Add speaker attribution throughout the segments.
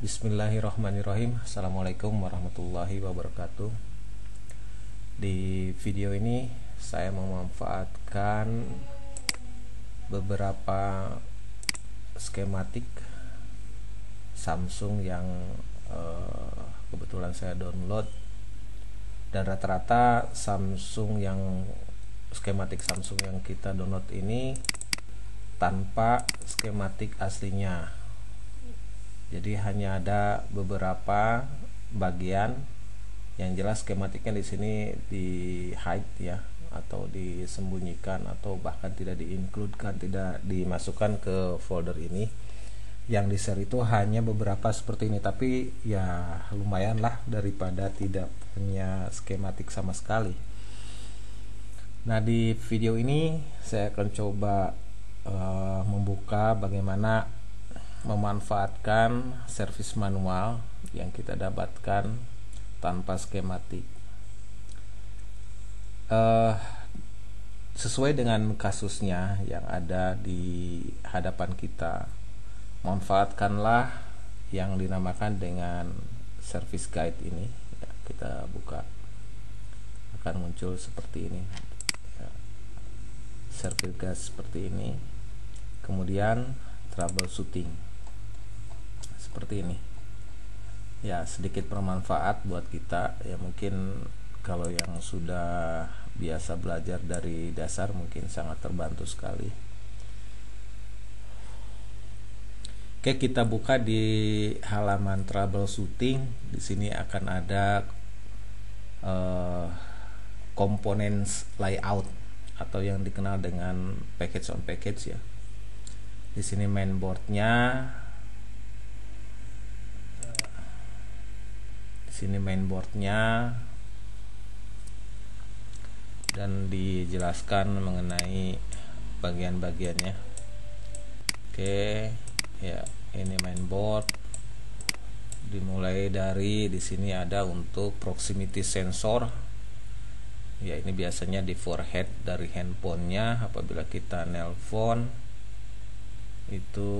Speaker 1: Bismillahirrahmanirrahim. Assalamualaikum warahmatullahi wabarakatuh. Di video ini saya memanfaatkan beberapa skematik Samsung yang kebetulan saya download, dan rata-rata skematik Samsung yang kita download ini tanpa skematik aslinya. Jadi hanya ada beberapa bagian yang jelas skematiknya di sini di hide ya, atau disembunyikan, atau bahkan tidak diincludekan, tidak dimasukkan ke folder ini. Yang di share itu hanya beberapa seperti ini, tapi ya lumayan lah daripada tidak punya skematik sama sekali. Nah, di video ini saya akan coba membuka bagaimana memanfaatkan servis manual yang kita dapatkan tanpa skematik. Sesuai dengan kasusnya yang ada di hadapan kita, manfaatkanlah yang dinamakan dengan service guide ini ya. Kita buka, akan muncul seperti ini ya. Service guide seperti ini, kemudian troubleshooting seperti ini ya. Sedikit bermanfaat buat kita ya, mungkin kalau yang sudah biasa belajar dari dasar mungkin sangat terbantu sekali. Oke, kita buka di halaman troubleshooting. Di sini akan ada components layout atau yang dikenal dengan package on package ya. Di sini mainboardnya, dan dijelaskan mengenai bagian-bagiannya. Oke ya, ini mainboard. Dimulai dari di sini ada untuk proximity sensor ya, ini biasanya di forehead dari handphonenya. Apabila kita nelpon itu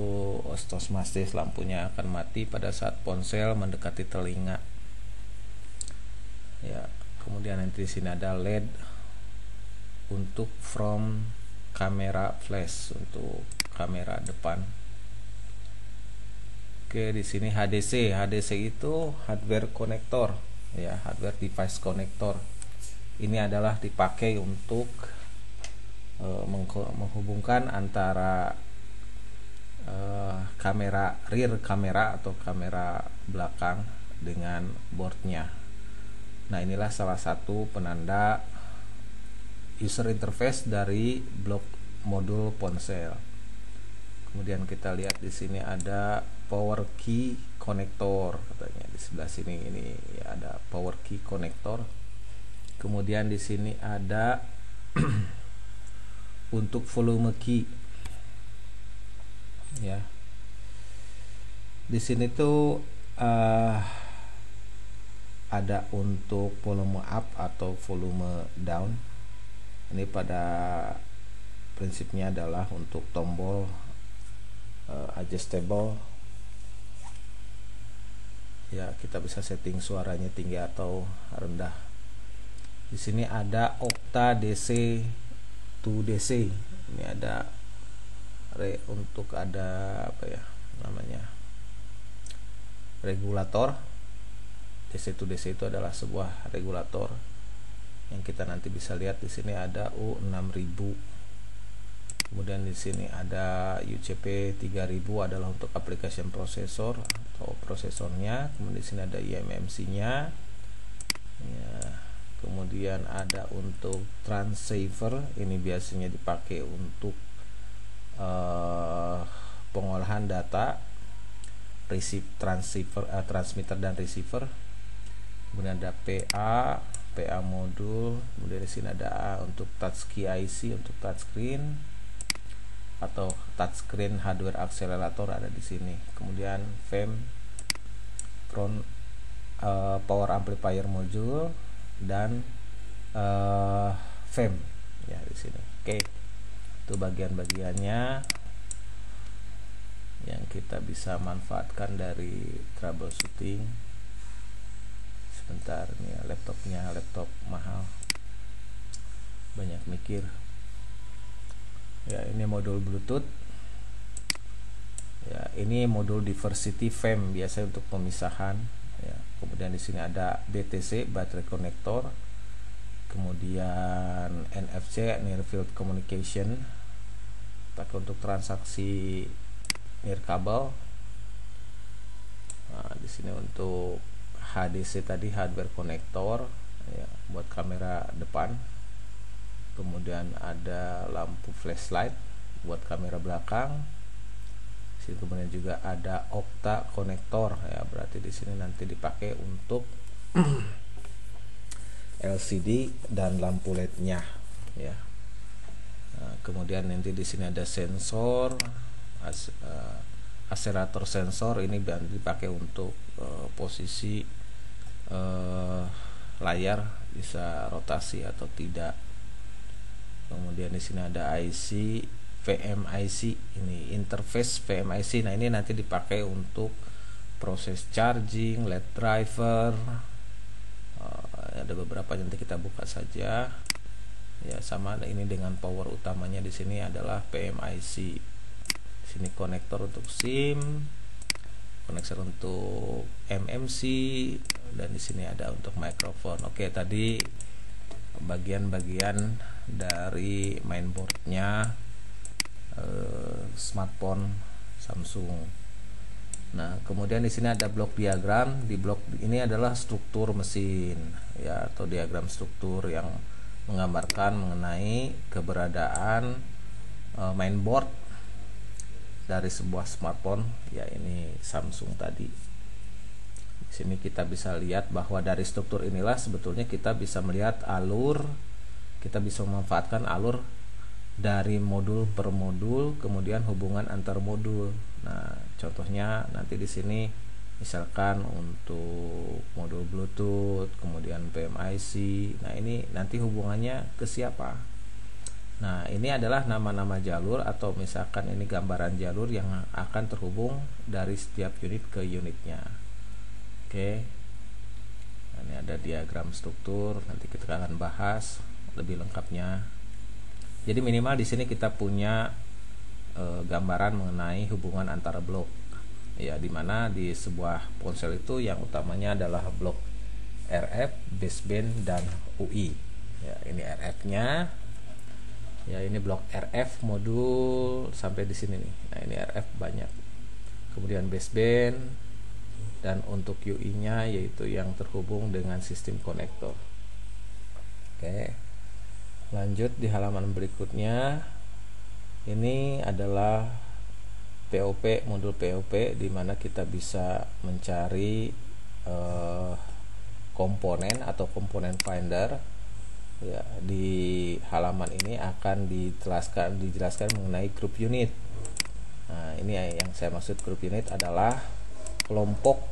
Speaker 1: otomatis lampunya akan mati pada saat ponsel mendekati telinga ya. Kemudian nanti di sini ada LED untuk front kamera flash, untuk kamera depan. Oke, di sini HDC itu hardware connector ya, hardware device connector. Ini adalah dipakai untuk menghubungkan antara kamera rear kamera atau kamera belakang dengan boardnya. Nah, inilah salah satu penanda user interface dari blok modul ponsel. Kemudian kita lihat di sini ada power key connector katanya. Di sebelah sini ini ya, ada power key connector. Kemudian di sini ada untuk volume key ya. Di sini tuh ada untuk volume up atau volume down. Ini pada prinsipnya adalah untuk tombol adjustable ya, kita bisa setting suaranya tinggi atau rendah. Di sini ada okta DC to DC. Ini ada untuk ada apa ya namanya, regulator. DC to DC itu adalah sebuah regulator yang kita nanti bisa lihat. Di sini ada U6000. Kemudian di sini ada UCP 3000 adalah untuk application processor atau prosesornya. Kemudian di sini ada eMMC-nya. Ya. Kemudian ada untuk transceiver. Ini biasanya dipakai untuk pengolahan data transmitter dan receiver. Kemudian ada PA modul. Kemudian di sini ada A untuk touch key IC, untuk touchscreen atau touchscreen hardware accelerator ada di sini. Kemudian FEM front power amplifier module dan FEM ya di sini. Oke, itu bagian-bagiannya. yang kita bisa manfaatkan dari troubleshooting. Sebentar nih, laptopnya laptop mahal, banyak mikir ya. Ini modul Bluetooth ya, ini modul diversity FEM biasa untuk pemisahan ya. Kemudian di sini ada BTC, baterai connector, kemudian NFC, near field communication, pakai untuk transaksi near kabel. Nah, di sini untuk HDC tadi, hardware connector ya, buat kamera depan. Kemudian ada lampu flashlight buat kamera belakang. Sini kemudian juga ada octa konektor ya, berarti di sini nanti dipakai untuk LCD dan lampu LED-nya ya. Nah, kemudian nanti di sini ada sensor, acelerator sensor, ini dipakai untuk posisi layar bisa rotasi atau tidak. Kemudian di sini ada IC VMIC, ini interface VMIC. Nah, ini nanti dipakai untuk proses charging, LED driver. Ada beberapa, nanti kita buka saja. Ya, sama ini dengan power utamanya di sini adalah PMIC. Di sini konektor untuk SIM, konektor untuk MMC, dan di sini ada untuk mikrofon. Oke, tadi bagian-bagian dari mainboardnya smartphone Samsung. Nah, kemudian di sini ada blok diagram. Di blok ini adalah struktur mesin ya, atau diagram struktur yang menggambarkan mengenai keberadaan mainboard dari sebuah smartphone ya, ini Samsung tadi. Di sini kita bisa lihat bahwa dari struktur inilah sebetulnya kita bisa melihat alur, kita bisa memanfaatkan alur dari modul per modul, kemudian hubungan antar modul. Nah, contohnya nanti di sini misalkan untuk modul Bluetooth, kemudian PMIC. Nah, ini nanti hubungannya ke siapa? Nah, ini adalah nama-nama jalur, atau misalkan ini gambaran jalur yang akan terhubung dari setiap unit ke unitnya. Oke. Nah, ini ada diagram struktur, nanti kita akan bahas lebih lengkapnya. Jadi minimal di sini kita punya gambaran mengenai hubungan antara blok. Ya, dimana di sebuah ponsel itu yang utamanya adalah blok RF, baseband, dan UI. Ya, ini RF-nya. Ya, ini blok RF modul sampai di sini nih. Nah, ini RF banyak. Kemudian baseband, dan untuk UI-nya yaitu yang terhubung dengan sistem konektor. Oke. Lanjut di halaman berikutnya. Ini adalah POP, modul POP, di mana kita bisa mencari komponen atau komponen finder. Ya, di halaman ini akan dijelaskan mengenai grup unit. Nah, ini yang saya maksud grup unit adalah kelompok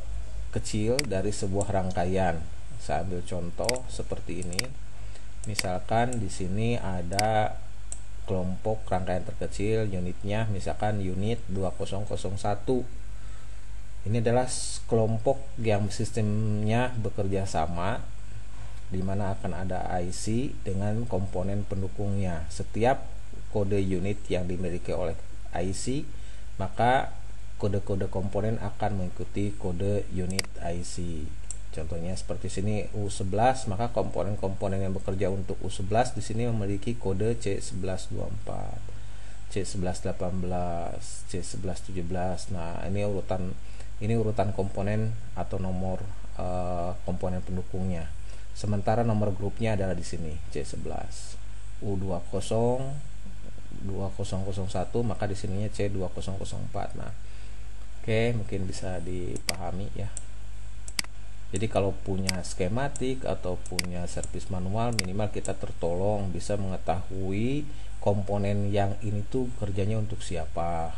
Speaker 1: kecil dari sebuah rangkaian. Saya ambil contoh seperti ini. Misalkan di sini ada kelompok rangkaian terkecil, unitnya misalkan unit 2001. Ini adalah kelompok yang sistemnya bekerja sama, di mana akan ada IC dengan komponen pendukungnya. Setiap kode unit yang dimiliki oleh IC, maka kode-kode komponen akan mengikuti kode unit IC. Contohnya seperti sini U11, maka komponen-komponen yang bekerja untuk U11 di sini memiliki kode C1124, C1118, C1117. Nah, ini urutan komponen atau nomor komponen pendukungnya. Sementara nomor grupnya adalah di sini C11. U20 2001, maka di sininya C2004. Nah, oke, mungkin bisa dipahami ya. Jadi kalau punya skematik atau punya servis manual, minimal kita tertolong bisa mengetahui komponen yang ini tuh kerjanya untuk siapa,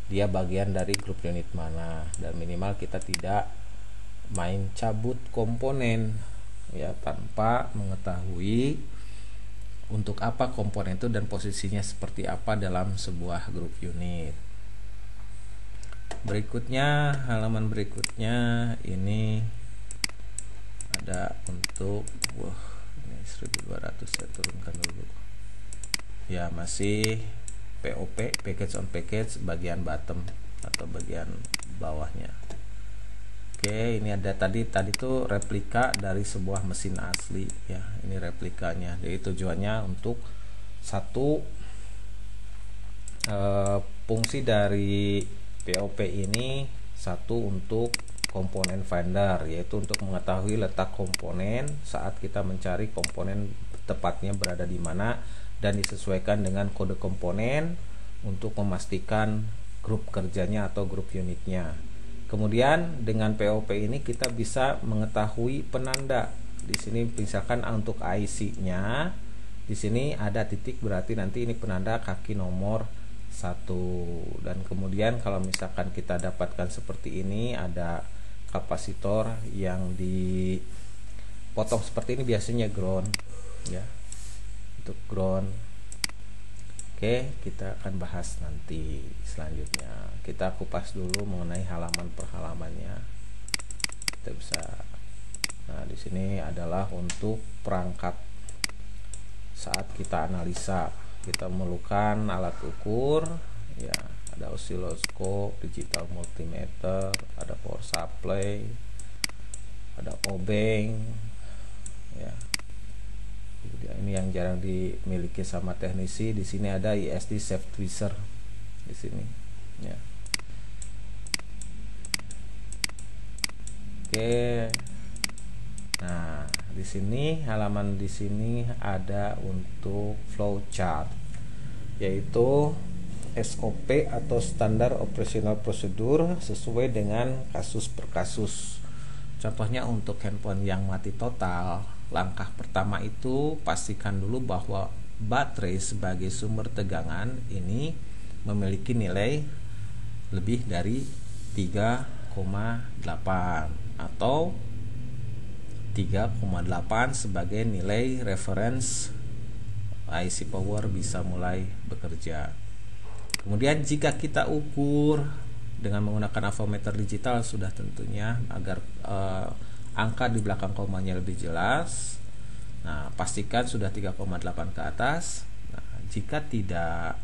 Speaker 1: dia bagian dari grup unit mana, dan minimal kita tidak main cabut komponen ya tanpa mengetahui untuk apa komponen itu dan posisinya seperti apa dalam sebuah grup unit. Berikutnya, halaman berikutnya ini ada untuk ini 1200, saya turunkan dulu ya, masih POP, package on package, bagian bottom atau bagian bawahnya. Oke, ini ada tadi tuh replika dari sebuah mesin asli ya, ini replikanya. Jadi tujuannya untuk satu, fungsi dari POP ini satu untuk komponen finder, yaitu untuk mengetahui letak komponen saat kita mencari komponen tepatnya berada di mana, dan disesuaikan dengan kode komponen untuk memastikan grup kerjanya atau grup unitnya. Kemudian dengan POP ini kita bisa mengetahui penanda. Di sini misalkan untuk IC-nya, di sini ada titik, berarti nanti ini penanda kaki nomor 1. Dan kemudian kalau misalkan kita dapatkan seperti ini, ada kapasitor yang dipotong seperti ini, biasanya ground ya, untuk ground. Oke, kita akan bahas nanti selanjutnya. Kita kupas dulu mengenai halaman per halamannya. Kita bisa, nah di sini adalah untuk perangkat saat kita analisa. Kita memerlukan alat ukur ya, ada osiloskop, digital multimeter, ada power supply, ada obeng ya. Ini yang jarang dimiliki sama teknisi. Di sini ada ISD shaft tweezer di sini ya. Oke. Nah, di sini halaman di sini ada untuk flowchart, yaitu SOP atau standar operational procedure sesuai dengan kasus per kasus. Contohnya untuk handphone yang mati total, langkah pertama itu pastikan dulu bahwa baterai sebagai sumber tegangan ini memiliki nilai lebih dari 3,8 atau 3,8 sebagai nilai reference IC power bisa mulai bekerja. Kemudian jika kita ukur dengan menggunakan avometer digital, sudah tentunya agar angka di belakang komanya lebih jelas. Nah, pastikan sudah 3,8 ke atas. Nah, jika tidak,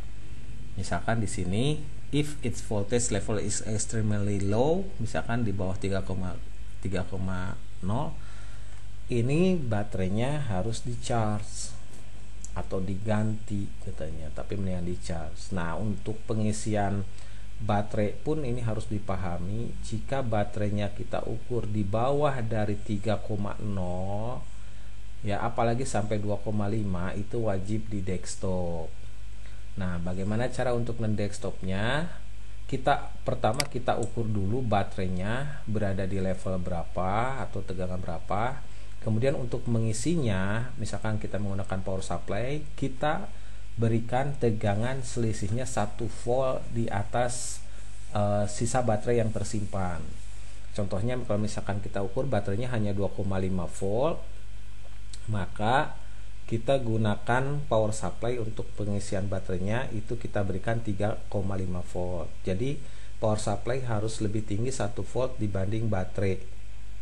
Speaker 1: misalkan di sini if its voltage level is extremely low, misalkan di bawah 3,0, ini baterainya harus di charge atau diganti katanya, tapi mendingan di charge. Nah, untuk pengisian baterai pun ini harus dipahami. Jika baterainya kita ukur di bawah dari 3,0 ya, apalagi sampai 2,5, itu wajib di desktop. Nah, bagaimana cara untuk desktopnya? Pertama kita ukur dulu baterainya berada di level berapa atau tegangan berapa. Kemudian untuk mengisinya, misalkan kita menggunakan power supply, kita berikan tegangan selisihnya 1 volt di atas sisa baterai yang tersimpan. Contohnya kalau misalkan kita ukur baterainya hanya 2,5 volt, maka kita gunakan power supply untuk pengisian baterainya, itu kita berikan 3,5 volt. Jadi power supply harus lebih tinggi 1 volt dibanding baterai.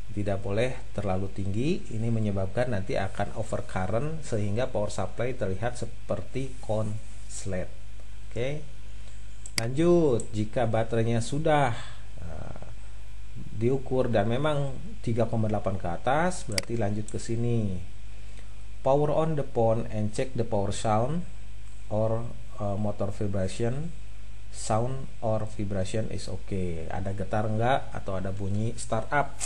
Speaker 1: Tidak boleh terlalu tinggi, ini menyebabkan nanti akan overcurrent sehingga power supply terlihat seperti konslet. Oke. Lanjut, jika baterainya sudah diukur dan memang 3,8 ke atas, berarti lanjut ke sini. Power on the phone and check the power sound or motor vibration. Sound or vibration is okay. Ada getar enggak atau ada bunyi startup?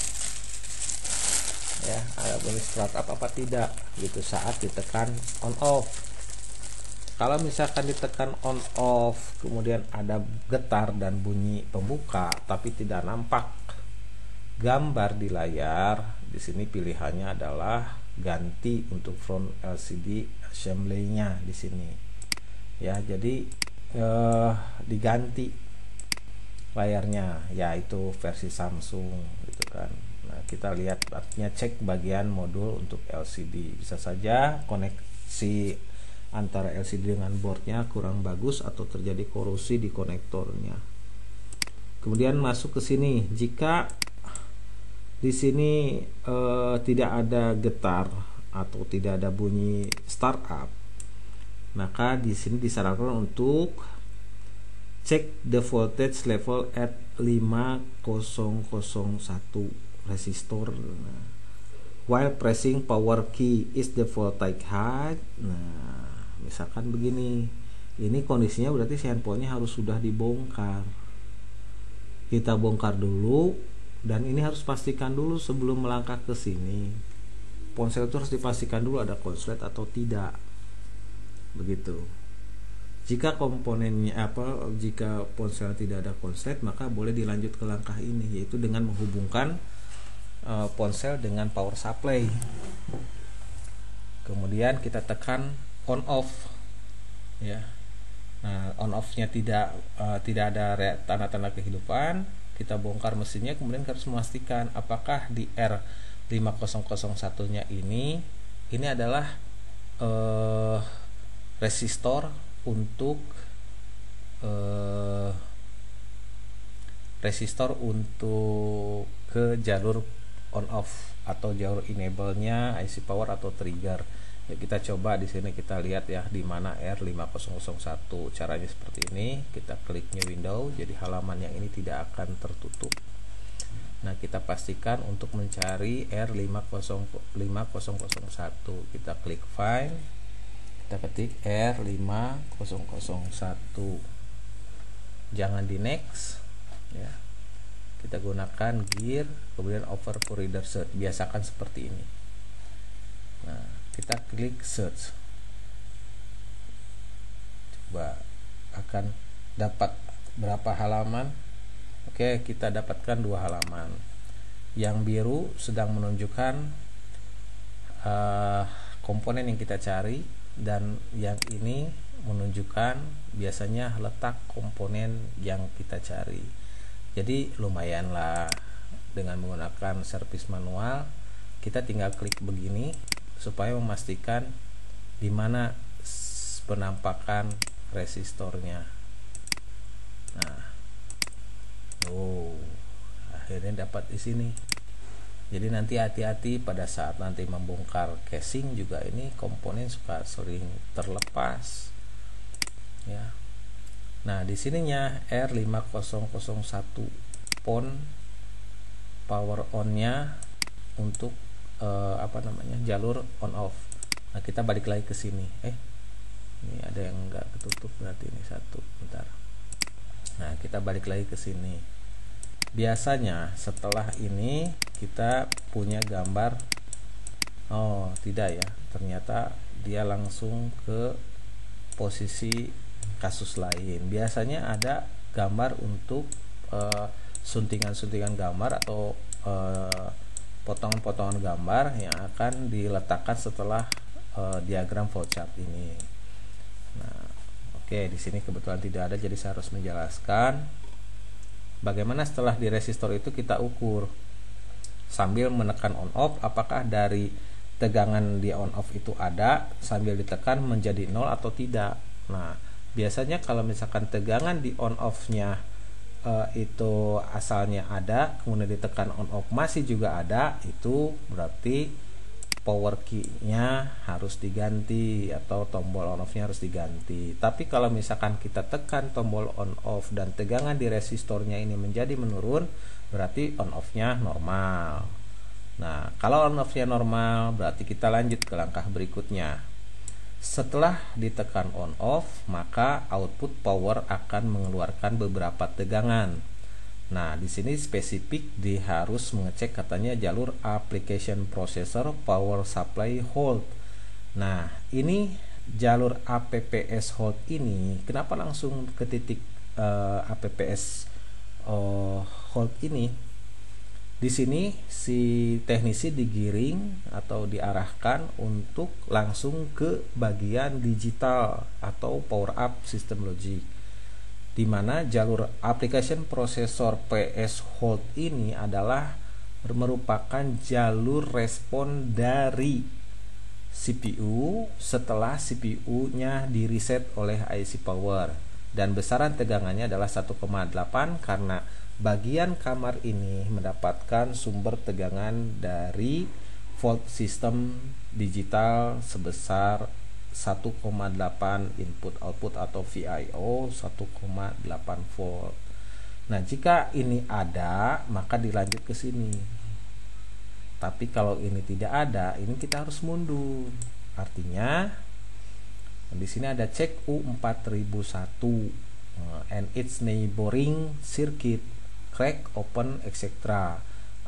Speaker 1: Ya, ada bunyi startup apa tidak gitu saat ditekan on off. Kalau misalkan ditekan on off kemudian ada getar dan bunyi pembuka tapi tidak nampak gambar di layar, di sini pilihannya adalah ganti untuk front LCD assembly-nya di sini. Ya, jadi diganti layarnya, yaitu versi Samsung gitu kan. Nah, kita lihat artinya cek bagian modul untuk LCD. Bisa saja koneksi antara LCD dengan boardnya kurang bagus atau terjadi korosi di konektornya. Kemudian masuk ke sini. Jika di sini tidak ada getar atau tidak ada bunyi startup, maka di sini disarankan untuk check the voltage level at 5001 resistor. Nah, while pressing power key is the voltage high. Nah, misalkan begini, ini kondisinya berarti si handphonenya harus sudah dibongkar. Kita bongkar dulu, dan ini harus pastikan dulu sebelum melangkah ke sini. Ponsel itu harus dipastikan dulu ada konslet atau tidak. Begitu. Jika komponennya jika ponsel tidak ada konslet, maka boleh dilanjut ke langkah ini, yaitu dengan menghubungkan ponsel dengan power supply. Kemudian kita tekan on off, ya. Nah, on off-nya tidak ada tanda-tanda kehidupan. Kita bongkar mesinnya, kemudian harus memastikan apakah di R5001-nya ini adalah resistor untuk ke jalur on off atau jalur enable-nya IC power atau trigger. Ya, kita coba di sini kita lihat ya di mana R5001. Caranya seperti ini. Kita klik new window, jadi halaman yang ini tidak akan tertutup. Nah, kita pastikan untuk mencari R5001. Kita klik file, kita ketik R5001. Jangan di next ya. Kita gunakan gear, kemudian over to reader search. Biasakan seperti ini. Nah, kita klik search. Coba akan dapat berapa halaman? Oke, kita dapatkan 2 halaman. Yang biru sedang menunjukkan komponen yang kita cari, dan yang ini menunjukkan biasanya letak komponen yang kita cari. Jadi lumayanlah dengan menggunakan servis manual. Kita tinggal klik begini supaya memastikan di mana penampakan resistornya. Nah, akhirnya dapat di sini. Jadi nanti hati-hati pada saat nanti membongkar casing juga, ini komponen suka sering terlepas. Ya. Nah, di sininya R5001 power on-nya untuk jalur on off. Nah, kita balik lagi ke sini. Ini ada yang enggak ketutup, berarti ini satu. Bentar. Nah, kita balik lagi ke sini. Biasanya setelah ini kita punya gambar. Oh, tidak ya. Ternyata dia langsung ke posisi kasus lain. Biasanya ada gambar untuk suntingan-suntingan gambar atau potongan-potongan gambar yang akan diletakkan setelah diagram flowchart ini. Nah, oke, di sini kebetulan tidak ada, jadi saya harus menjelaskan bagaimana setelah di resistor itu kita ukur sambil menekan on off, apakah dari tegangan di on off itu ada sambil ditekan menjadi 0 atau tidak. Nah, biasanya kalau misalkan tegangan di on off-nya itu asalnya ada, kemudian ditekan on off masih juga ada, itu berarti power key-nya harus diganti atau tombol on off-nya harus diganti. Tapi kalau misalkan kita tekan tombol on off dan tegangan di resistornya ini menjadi menurun, berarti on off-nya normal. Nah, kalau on off-nya normal, berarti kita lanjut ke langkah berikutnya. Setelah ditekan on off, maka output power akan mengeluarkan beberapa tegangan. Nah, di sini spesifik harus mengecek katanya jalur application processor power supply hold. Nah, ini jalur APPS hold ini kenapa langsung ke titik APPS hold ini? Di sini si teknisi digiring atau diarahkan untuk langsung ke bagian digital atau power up system logic, di mana jalur application processor PS hold ini adalah merupakan jalur respon dari CPU setelah CPU-nya di reset oleh IC power, dan besaran tegangannya adalah 1,8 karena bagian kamar ini mendapatkan sumber tegangan dari volt sistem digital sebesar 1,8 input output atau VIO 1,8 volt. Nah, jika ini ada, maka dilanjut ke sini. Tapi kalau ini tidak ada, ini kita harus mundur. Artinya di sini ada cek U4001 and its neighboring circuit crack open etc.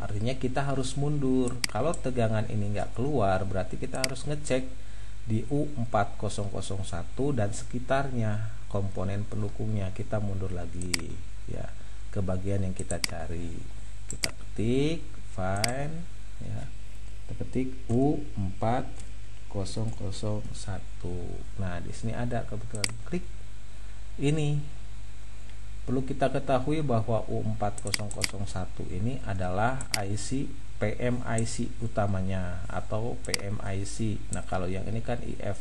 Speaker 1: Artinya kita harus mundur. Kalau tegangan ini nggak keluar, berarti kita harus ngecek di U4001 dan sekitarnya komponen pendukungnya. Kita mundur lagi ya ke bagian yang kita cari. Kita ketik find ya, kita ketik U4001. Nah, di sini ada kebetulan, klik ini. Perlu kita ketahui bahwa U4001 ini adalah IC PMIC utamanya atau PMIC. Nah, kalau yang ini kan IF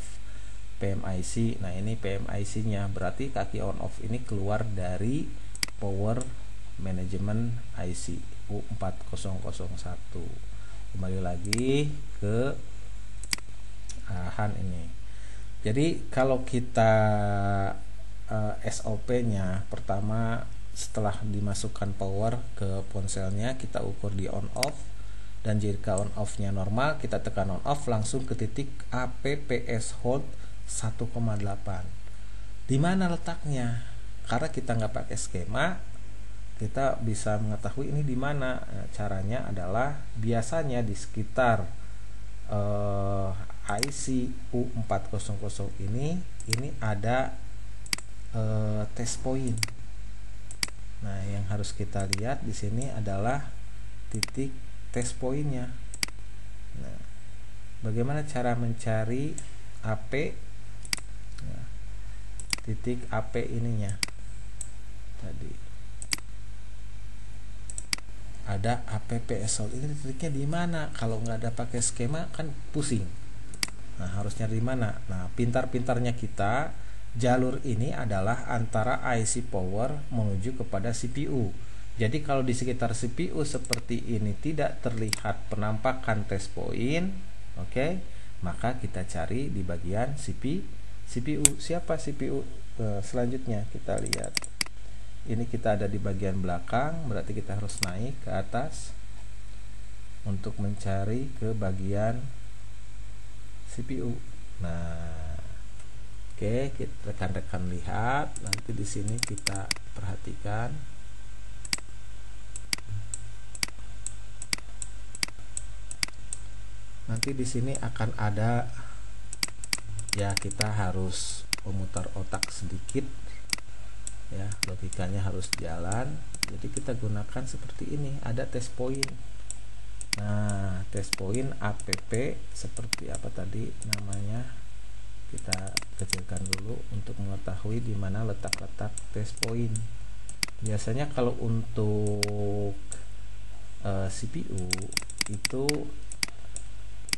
Speaker 1: PMIC. Nah, ini PMIC-nya. Berarti kaki on off ini keluar dari power management IC U4001. Kembali lagi ke Han ini. Jadi kalau kita SOP-nya, pertama setelah dimasukkan power ke ponselnya, kita ukur di on off, dan jika on off-nya normal, kita tekan on off langsung ke titik APPS hold 1,8. Di mana letaknya? Karena kita nggak pakai skema, kita bisa mengetahui ini di mana. Caranya adalah biasanya di sekitar IC U400 ini ada test point. Nah, yang harus kita lihat di sini adalah titik test pointnya. Nah, bagaimana cara mencari AP? Nah, titik AP ininya tadi ada APPS. Ini titiknya di mana? Kalau nggak ada pakai skema kan pusing. Nah, harusnya di mana? Nah, pintar-pintarnya kita, jalur ini adalah antara IC power menuju kepada CPU. Jadi kalau di sekitar CPU seperti ini tidak terlihat penampakan test point, oke, maka kita cari di bagian CPU. Siapa CPU? Selanjutnya kita lihat. Ini kita ada di bagian belakang, berarti kita harus naik ke atas untuk mencari ke bagian CPU. Nah, oke, kita rekan-rekan lihat. Nanti di sini kita perhatikan. Nanti di sini akan ada, ya, kita harus memutar otak sedikit. Ya, logikanya harus jalan. Jadi kita gunakan seperti ini, ada test point. Nah, test point APP seperti apa tadi namanya, kita kecilkan dulu untuk mengetahui di mana letak-letak test point. Biasanya kalau untuk CPU itu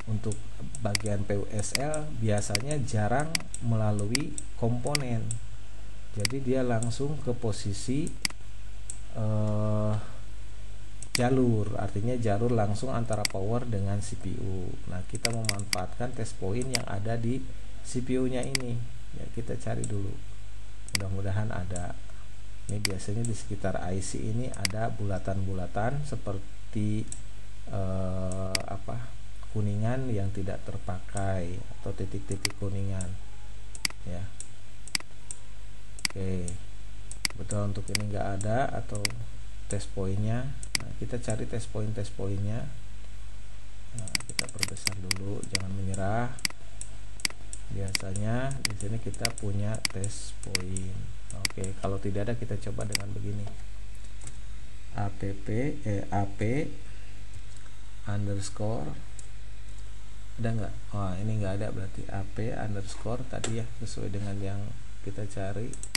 Speaker 1: untuk bagian PUSL biasanya jarang melalui komponen. Jadi dia langsung ke posisi jalur, artinya jalur langsung antara power dengan CPU. Nah, kita memanfaatkan test point yang ada di CPU-nya ini. Ya, kita cari dulu. Mudah-mudahan ada. Ini biasanya di sekitar IC ini ada bulatan-bulatan seperti kuningan yang tidak terpakai atau titik-titik kuningan. Ya. Oke, betul, untuk ini enggak ada atau test pointnya. Nah, kita cari test pointnya. Nah, kita perbesar dulu, jangan menyerah. Biasanya di sini kita punya test point. Oke, kalau tidak ada kita coba dengan begini. AP underscore, ada nggak? Wah, ini nggak ada, berarti AP underscore tadi ya, sesuai dengan yang kita cari.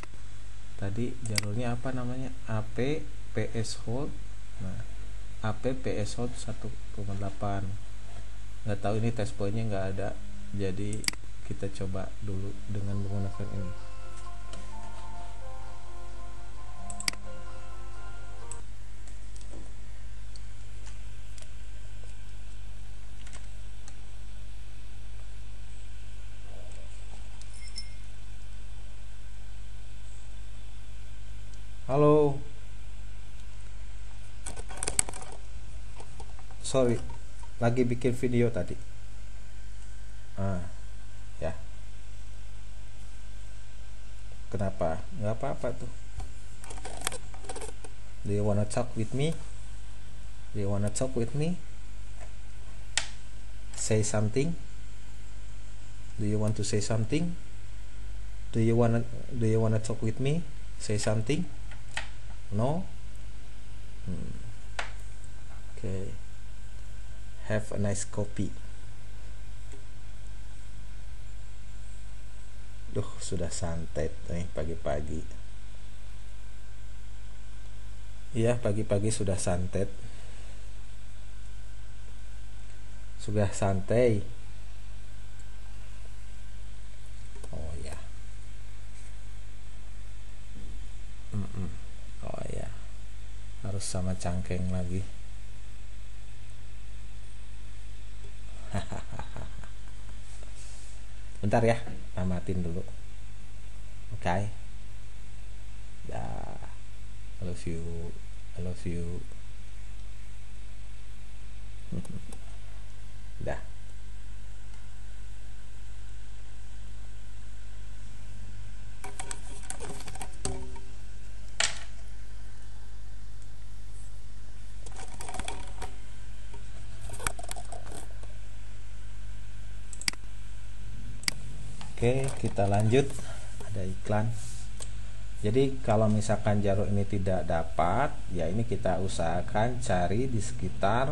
Speaker 1: Tadi jalurnya apa namanya? AP PS hold. Nah, AP PS hold 1,8. Nggak tahu, ini test pointnya nggak ada. Jadi kita coba dulu dengan menggunakan ini. Halo. Sorry, lagi bikin video tadi. Ya. Kenapa? Nggak apa-apa tuh. Do you wanna talk with me? Do you wanna talk with me? Say something. Do you want to say something? Do you wanna talk with me? Say something? No? Okay. Have a nice coffee. Duh, sudah santai nih pagi-pagi. Iya, pagi-pagi sudah santet. Sudah santai. Oh ya. Oh ya. Harus sama cangkeng lagi. Bentar ya, amatin dulu. Oke. Ya. I love you. I love you. Dah. Oke, kita lanjut. Ada iklan. Jadi kalau misalkan jarum ini tidak dapat, ya ini kita usahakan cari di sekitar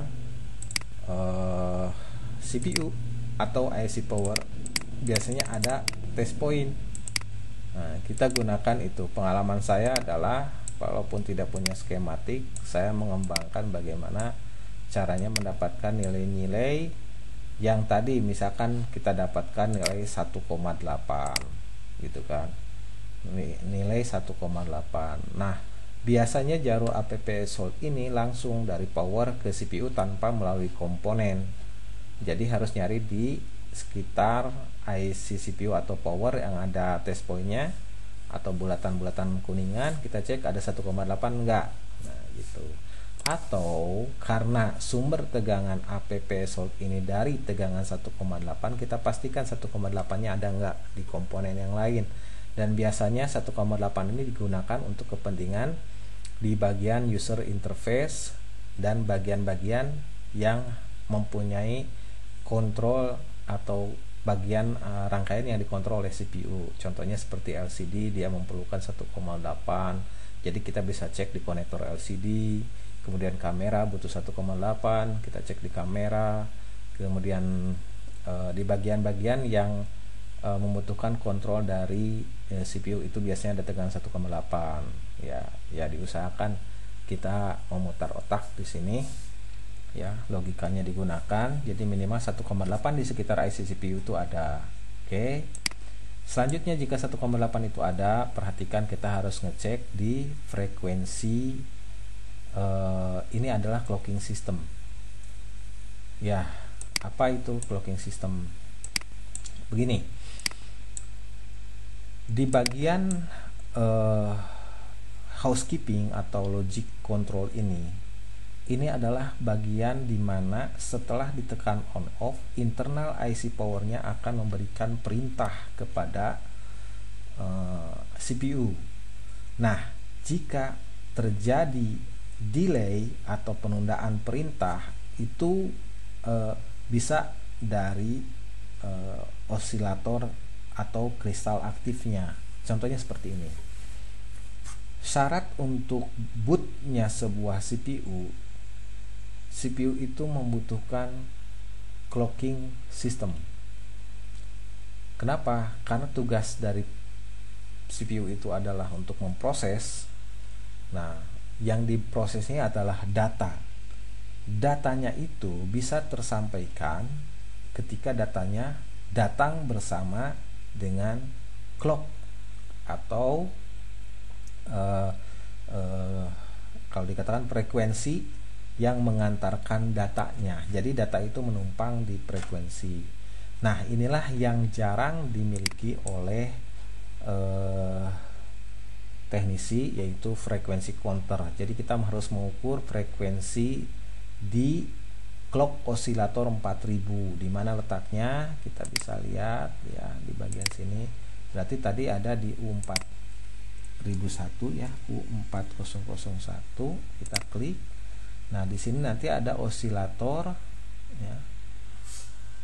Speaker 1: CPU atau IC power. Biasanya ada test point. Nah, kita gunakan itu. Pengalaman saya adalah walaupun tidak punya skematik, saya mengembangkan bagaimana caranya mendapatkan nilai-nilai yang tadi misalkan kita dapatkan nilai 1,8 gitu kan, nilai 1,8. Nah, biasanya jarum APPS Sold ini langsung dari power ke CPU tanpa melalui komponen. Jadi harus nyari di sekitar IC CPU atau power yang ada test pointnya atau bulatan-bulatan kuningan, kita cek ada 1,8 enggak. Nah, gitu. Atau karena sumber tegangan APPS Sold ini dari tegangan 1,8, kita pastikan 1,8 nya ada enggak di komponen yang lain. Dan biasanya 1,8 ini digunakan untuk kepentingan di bagian user interface dan bagian-bagian yang mempunyai kontrol atau bagian rangkaian yang dikontrol oleh CPU. Contohnya seperti LCD, dia memerlukan 1,8. Jadi kita bisa cek di konektor LCD. Kemudian kamera butuh 1,8, kita cek di kamera. Kemudian di bagian-bagian yang membutuhkan kontrol dari CPU itu biasanya ada tegangan 1,8. Ya diusahakan kita memutar otak di sini. Ya, logikanya digunakan. Jadi minimal 1,8 di sekitar IC CPU itu ada. Oke. Selanjutnya jika 1,8 itu ada, perhatikan kita harus ngecek di frekuensi. Ini adalah clocking system. Ya, apa itu clocking system? Begini, di bagian housekeeping atau logic control ini adalah bagian di mana setelah ditekan on off, internal IC powernya akan memberikan perintah kepada CPU. Nah, jika terjadi delay atau penundaan perintah itu bisa dari osilator atau kristal aktifnya. Contohnya seperti ini. Syarat untuk bootnya sebuah CPU itu membutuhkan clocking system. Kenapa? Karena tugas dari CPU itu adalah untuk memproses. Nah, yang diprosesnya adalah data. Datanya itu bisa tersampaikan ketika datanya datang bersama dengan clock atau kalau dikatakan frekuensi yang mengantarkan datanya. Jadi data itu menumpang di frekuensi. Nah, inilah yang jarang dimiliki oleh teknisi, yaitu frekuensi counter. Jadi kita harus mengukur frekuensi di clock osilator 4000. Di mana letaknya? Kita bisa lihat ya di bagian sini. Berarti tadi ada di U4001 ya, U4001. Kita klik. Nah, di sini nanti ada osilator ya.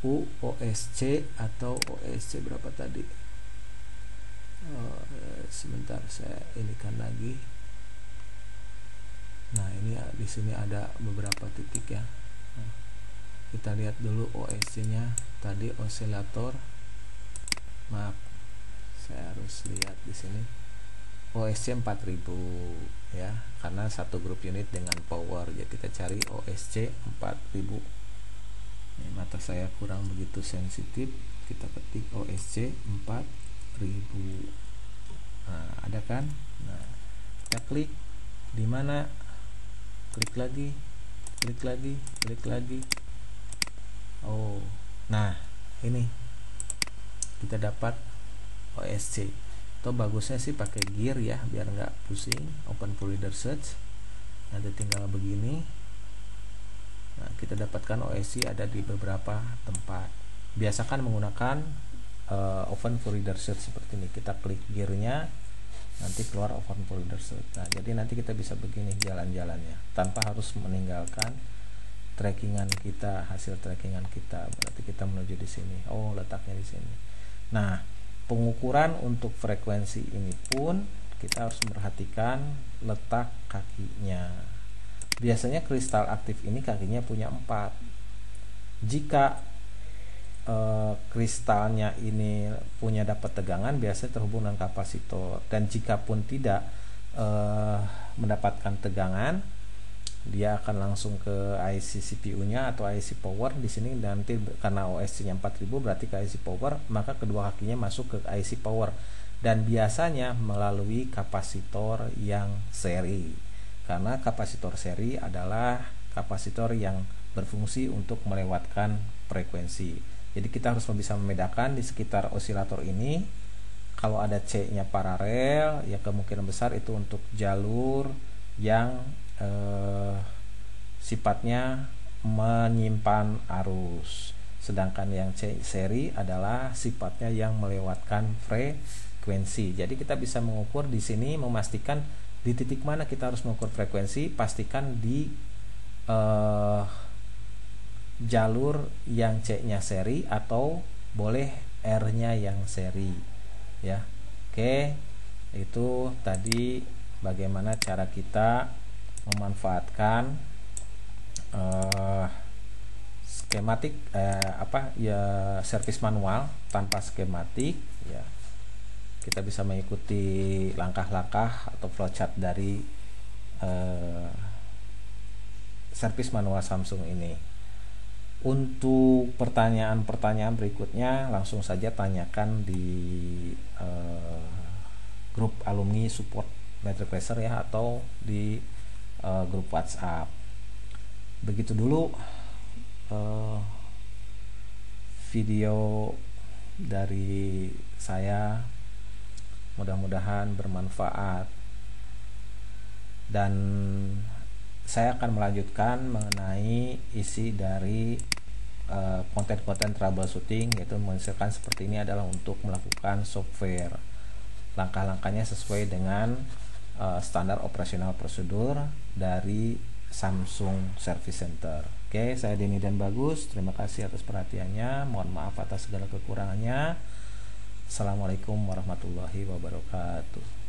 Speaker 1: UOSC atau OSC berapa tadi? Sebentar saya inikan lagi. Nah, ini di sini ada beberapa titik ya. Nah, kita lihat dulu OSC-nya. Tadi osilator. Maaf, saya harus lihat di sini. OSC 4000 ya, karena satu grup unit dengan power. Jadi kita cari OSC 4000. Ini mata saya kurang begitu sensitif. Kita ketik OSC 4000. Nah, ada kan? Nah, kita klik. Di mana? Klik lagi, klik lagi, klik lagi. Oh, nah ini kita dapat OSC. Atau bagusnya sih pakai gear ya, biar nggak pusing. Open full reader search, nanti tinggal begini. Nah, kita dapatkan OSC ada di beberapa tempat. Biasakan menggunakan open full reader search seperti ini. Kita klik gearnya, nanti keluar open full reader search. Nah, jadi nanti kita bisa begini jalan-jalannya tanpa harus meninggalkan trackingan kita, hasil trackingan kita. Berarti kita menuju di sini. Oh, letaknya di sini. Nah, pengukuran untuk frekuensi ini pun kita harus memperhatikan letak kakinya. Biasanya kristal aktif ini kakinya punya 4. Jika kristalnya ini punya dapat tegangan, biasanya terhubung dengan kapasitor. Dan jika pun tidak mendapatkan tegangan, dia akan langsung ke IC CPU-nya atau IC power. Di sini nanti karena OSC-nya 4000 berarti ke IC power, maka kedua kakinya masuk ke IC power, dan biasanya melalui kapasitor yang seri. Karena kapasitor seri adalah kapasitor yang berfungsi untuk melewatkan frekuensi. Jadi kita harus bisa membedakan di sekitar osilator ini. Kalau ada C-nya paralel, ya kemungkinan besar itu untuk jalur yang sifatnya menyimpan arus, sedangkan yang C seri adalah sifatnya yang melewatkan frekuensi. Jadi kita bisa mengukur di sini, memastikan di titik mana kita harus mengukur frekuensi. Pastikan di jalur yang C-nya seri atau boleh R-nya yang seri ya. Oke, itu tadi bagaimana cara kita memanfaatkan skematik servis manual tanpa skematik ya. Kita bisa mengikuti langkah-langkah atau flowchart dari servis manual Samsung ini. Untuk pertanyaan-pertanyaan berikutnya langsung saja tanyakan di grup alumni support Matrix Racer ya, atau di grup WhatsApp. Begitu dulu video dari saya, mudah-mudahan bermanfaat, dan saya akan melanjutkan mengenai isi dari konten-konten troubleshooting, yaitu menghasilkan seperti ini adalah untuk melakukan software. Langkah-langkahnya sesuai dengan standar operasional prosedur dari Samsung Service Center. Oke, saya Denny dan Bagus. Terima kasih atas perhatiannya. Mohon maaf atas segala kekurangannya. Assalamualaikum warahmatullahi wabarakatuh.